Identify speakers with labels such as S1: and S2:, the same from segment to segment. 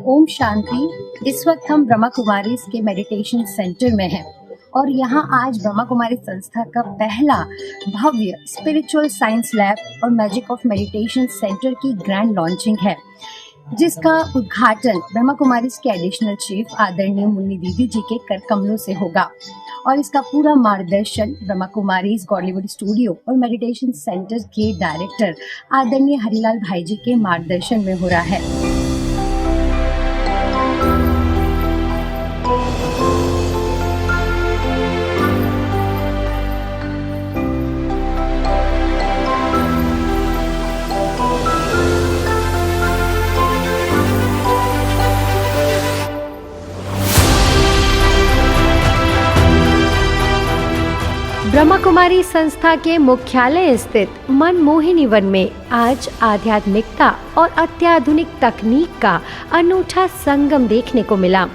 S1: ओम शांति। इस वक्त हम ब्रह्मा कुमारी के मेडिटेशन सेंटर में हैं और यहाँ आज ब्रह्मा कुमारी संस्था का पहला भव्य स्पिरिचुअल साइंस लैब और मैजिक ऑफ मेडिटेशन सेंटर की ग्रैंड लॉन्चिंग है, जिसका उद्घाटन ब्रह्मा कुमारी के एडिशनल चीफ आदरणीय मुन्नी दीदी जी के कर कमलों से होगा और इसका पूरा मार्गदर्शन ब्रह्मा कुमारी गॉडलीवुड स्टूडियो और मेडिटेशन सेंटर के डायरेक्टर आदरणीय हरिलाल भाई जी के मार्गदर्शन में हो रहा है। ब्रह्मा कुमारी संस्था के मुख्यालय स्थित मनमोहिनी वन में आज आध्यात्मिकता और अत्याधुनिक तकनीक का अनूठा संगम देखने को मिला।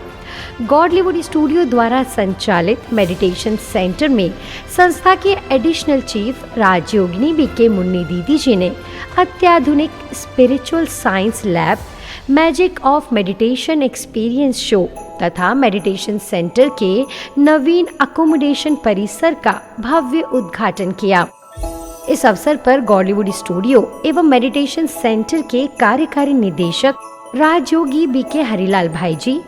S1: गॉडलीवुड स्टूडियो द्वारा संचालित मेडिटेशन सेंटर में संस्था के एडिशनल चीफ राजयोगिनी बीके मुन्नी दीदी जी ने अत्याधुनिक spiritual science lab, magic of meditation experience show तथा मेडिटेशन सेंटर के नवीन अकोमोडेशन परिसर का भव्य उद्घाटन किया। इस अवसर पर गॉडलीवुड स्टूडियो एवं मेडिटेशन सेंटर के कार्यकारी निदेशक राजयोगी बीके हरिलाल भाई जी,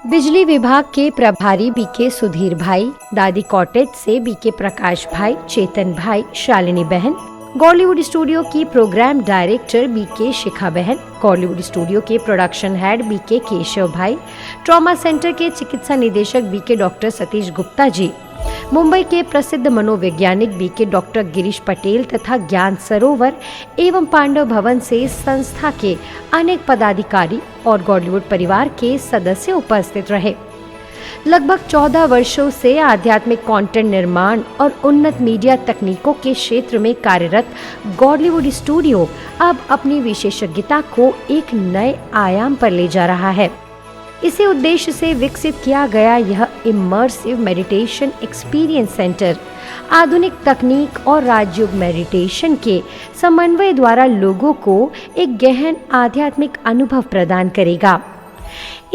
S1: बिजली विभाग के प्रभारी बीके सुधीर भाई, दादी कॉटेज से बीके प्रकाश भाई, चेतन भाई, शालिनी बहन, गॉडलीवुड स्टूडियो की प्रोग्राम डायरेक्टर बीके शिखा बहन, गॉडलीवुड स्टूडियो के प्रोडक्शन हेड बीके केशव भाई, ट्रॉमा सेंटर के चिकित्सा निदेशक बीके डॉक्टर सतीश गुप्ता जी, मुंबई के प्रसिद्ध मनोवैज्ञानिक बीके डॉक्टर गिरीश पटेल तथा ज्ञान सरोवर एवं पांडव भवन से संस्था के अनेक पदाधिकारी और गॉडलीवुड परिवार के सदस्य उपस्थित रहे। लगभग 14 वर्षों से आध्यात्मिक कंटेंट निर्माण और उन्नत मीडिया तकनीकों के क्षेत्र में कार्यरत गॉडलीवुड स्टूडियो अब अपनी विशेषज्ञता को एक नए आयाम पर ले जा रहा है। इसी उद्देश्य से विकसित किया गया यह इमर्सिव मेडिटेशन एक्सपीरियंस सेंटर आधुनिक तकनीक और राजयोग मेडिटेशन के समन्वय द्वारा लोगों को एक गहन आध्यात्मिक अनुभव प्रदान करेगा।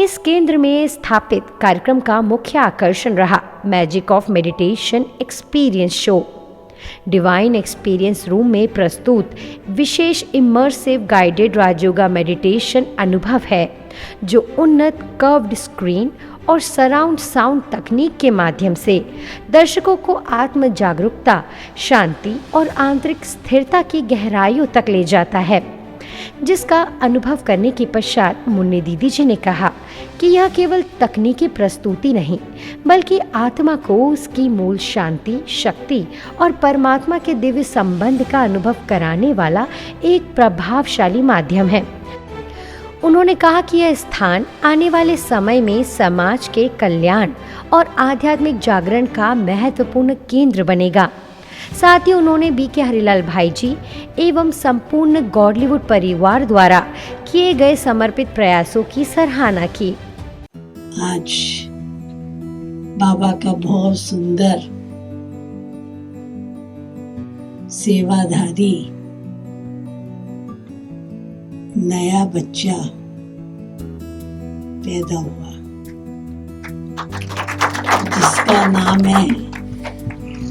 S1: इस केंद्र में स्थापित कार्यक्रम का मुख्य आकर्षण रहा magic of meditation experience show. Divine experience room में प्रस्तुत विशेष इमर्सिव गाइडेड राजयोगा मेडिटेशन अनुभव है, जो उन्नत कर्व्ड स्क्रीन और सराउंड साउंड तकनीक के माध्यम से दर्शकों को आत्म जागरूकता, शांति और आंतरिक स्थिरता की गहराइयों तक ले जाता है। जिसका अनुभव करने के पश्चात मुन्नी दीदी जी ने कहा कि यह केवल तकनीकी प्रस्तुति नहीं, बल्कि आत्मा को उसकी मूल शांति, शक्ति और परमात्मा के दिव्य संबंध का अनुभव कराने वाला एक प्रभावशाली माध्यम है। उन्होंने कहा कि यह स्थान आने वाले समय में समाज के कल्याण और आध्यात्मिक जागरण का महत्वपूर्ण केंद्र बनेगा। साथ ही उन्होंने बीके हरिलाल भाई जी एवं संपूर्ण गॉडलीवुड परिवार द्वारा किए गए समर्पित प्रयासों की सराहना की।
S2: आज बाबा का बहुत सुंदर सेवाधारी नया बच्चा पैदा हुआ, जिसका नाम है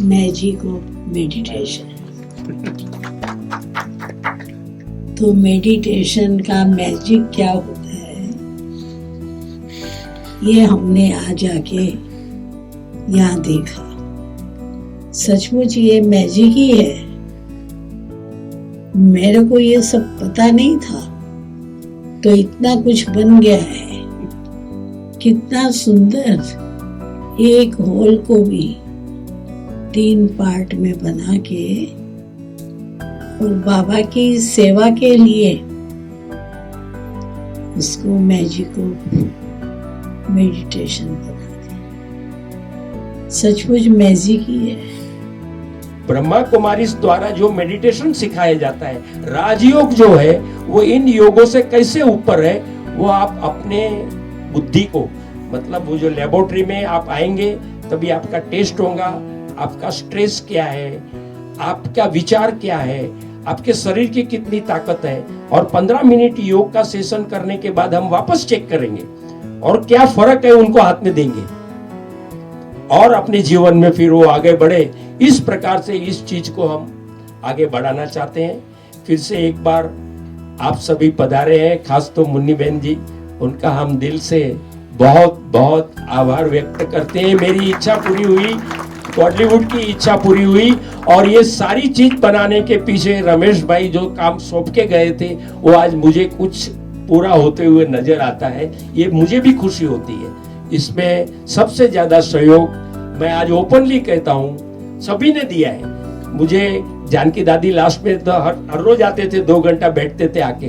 S2: मैजिक ऑफ मेडिटेशन। तो मेडिटेशन का मैजिक क्या होता है, ये हमने आज आके यहाँ देखा। सचमुच ये मैजिक ही है। मेरे को ये सब पता नहीं था, तो इतना कुछ बन गया है। कितना सुंदर एक हॉल को भी 3 पार्ट में बना के और बाबा की सेवा के लिए उसको मैजिक ऑफ मेडिटेशन बना दिया। सचमुच मैजिक ही है।
S3: ब्रह्मा कुमारी द्वारा जो मेडिटेशन सिखाया जाता है, राजयोग जो है वो इन योगों से कैसे ऊपर है, वो आप अपने बुद्धि को, मतलब वो जो लेबोरेटरी में आप आएंगे तभी आपका टेस्ट होगा, आपका स्ट्रेस क्या है, आपका विचार क्या है, आपके शरीर की कितनी ताकत है, और 15 मिनट योग का सेशन करने के बाद हम वापस चेक करेंगे और क्या फर्क है उनको हाथ में देंगे और अपने जीवन में फिर वो आगे बढ़े। इस प्रकार से इस चीज को हम आगे बढ़ाना चाहते हैं। फिर से एक बार आप सभी पधारे हैं, खास तो मुन्नी बहन जी, उनका हम दिल से बहुत बहुत आभार व्यक्त करते हैं। मेरी इच्छा पूरी हुई, बॉलीवुड की इच्छा पूरी हुई, और ये सारी चीज बनाने के पीछे रमेश भाई जो काम सौंप के गए थे वो आज मुझे कुछ पूरा होते हुए नजर आता है। ये मुझे भी खुशी होती है। इसमें सबसे ज्यादा सहयोग मैं आज ओपनली कहता हूँ सभी ने दिया है। मुझे जानकी दादी लास्ट में तो हर रोज आते थे, 2 घंटा बैठते थे आके,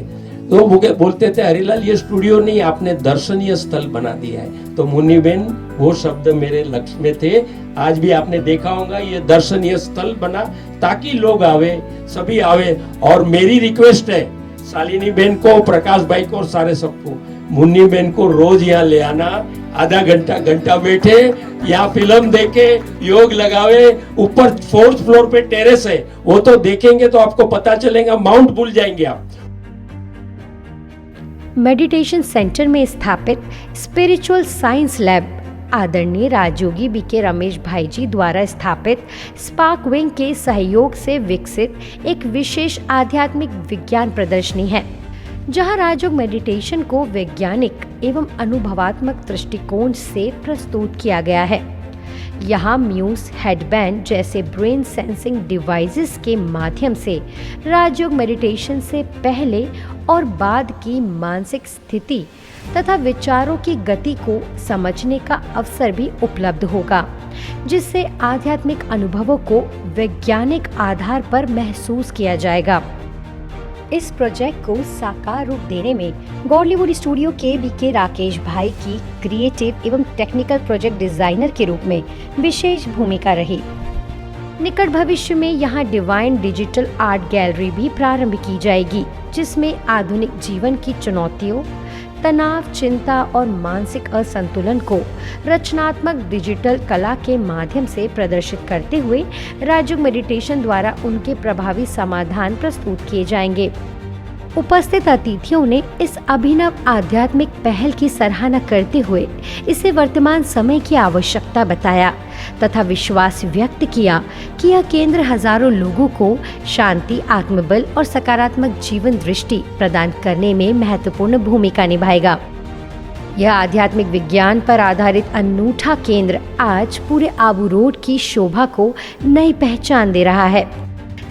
S3: तो वो बोलते थे हरिलाल ये स्टूडियो नहीं, आपने दर्शनीय स्थल बना दिया है। तो मुन्नी बेन वो शब्द मेरे लक्ष्य में थे। आज भी आपने देखा होगा ये दर्शनीय स्थल बना ताकि लोग आवे, सभी आवे। और मेरी रिक्वेस्ट है शालिनी बेन को, प्रकाश भाई को और सारे सबको, मुन्नी बेन को रोज यहाँ ले आना, आधा घंटा बैठे यहाँ फिल्म देखे, योग लगावे। ऊपर 4th फ्लोर पे टेरेस है, वो तो देखेंगे तो आपको पता चलेगा, माउंट भूल जाएंगे आप।
S1: मेडिटेशन सेंटर में स्थापित स्पिरिचुअल साइंस लैब आदरणीय राजयोगी बीके रमेश भाई जी द्वारा स्थापित स्पार्क विंग के सहयोग से विकसित एक विशेष आध्यात्मिक विज्ञान प्रदर्शनी है, जहां राजयोग मेडिटेशन को वैज्ञानिक एवं अनुभवात्मक दृष्टिकोण से प्रस्तुत किया गया है। यहाँ म्यूज हेडबैंड जैसे ब्रेन सेंसिंग डिवाइसेस के माध्यम से राजयोग मेडिटेशन से पहले और बाद की मानसिक स्थिति तथा विचारों की गति को समझने का अवसर भी उपलब्ध होगा, जिससे आध्यात्मिक अनुभवों को वैज्ञानिक आधार पर महसूस किया जाएगा। इस प्रोजेक्ट को साकार रूप देने में बॉलीवुड स्टूडियो के बीके राकेश भाई की क्रिएटिव एवं टेक्निकल प्रोजेक्ट डिजाइनर के रूप में विशेष भूमिका रही। निकट भविष्य में यहाँ डिवाइन डिजिटल आर्ट गैलरी भी प्रारंभ की जाएगी, जिसमें आधुनिक जीवन की चुनौतियों, तनाव, चिंता और मानसिक असंतुलन को रचनात्मक डिजिटल कला के माध्यम से प्रदर्शित करते हुए राजयोग मेडिटेशन द्वारा उनके प्रभावी समाधान प्रस्तुत किए जाएंगे। उपस्थित अतिथियों ने इस अभिनव आध्यात्मिक पहल की सराहना करते हुए इसे वर्तमान समय की आवश्यकता बताया तथा विश्वास व्यक्त किया कि यह केंद्र हजारों लोगों को शांति, आत्मबल और सकारात्मक जीवन दृष्टि प्रदान करने में महत्वपूर्ण भूमिका निभाएगा। यह आध्यात्मिक विज्ञान पर आधारित अनूठा केंद्र आज पूरे आबू रोड की शोभा को नई पहचान दे रहा है,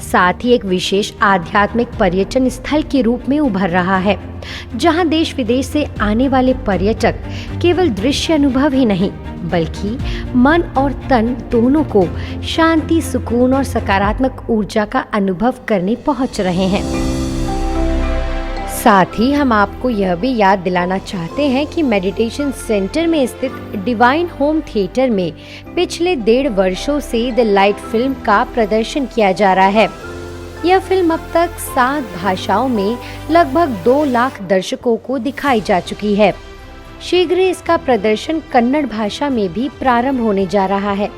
S1: साथ ही एक विशेष आध्यात्मिक पर्यटन स्थल के रूप में उभर रहा है, जहां देश विदेश से आने वाले पर्यटक केवल दृश्य अनुभव ही नहीं बल्कि मन और तन दोनों को शांति, सुकून और सकारात्मक ऊर्जा का अनुभव करने पहुंच रहे हैं। साथ ही हम आपको यह भी याद दिलाना चाहते हैं कि मेडिटेशन सेंटर में स्थित डिवाइन होम थिएटर में पिछले 1.5 वर्षों से द लाइट फिल्म का प्रदर्शन किया जा रहा है। यह फिल्म अब तक 7 भाषाओं में लगभग 2 लाख दर्शकों को दिखाई जा चुकी है। शीघ्र ही इसका प्रदर्शन कन्नड़ भाषा में भी प्रारंभ होने जा रहा है।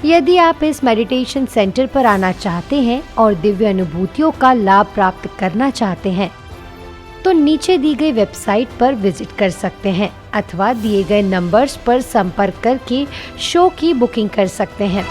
S1: यदि आप इस मेडिटेशन सेंटर पर आना चाहते हैं और दिव्य अनुभूतियों का लाभ प्राप्त करना चाहते हैं तो नीचे दी गई वेबसाइट पर विजिट कर सकते हैं अथवा दिए गए नंबर्स पर संपर्क करके शो की बुकिंग कर सकते हैं।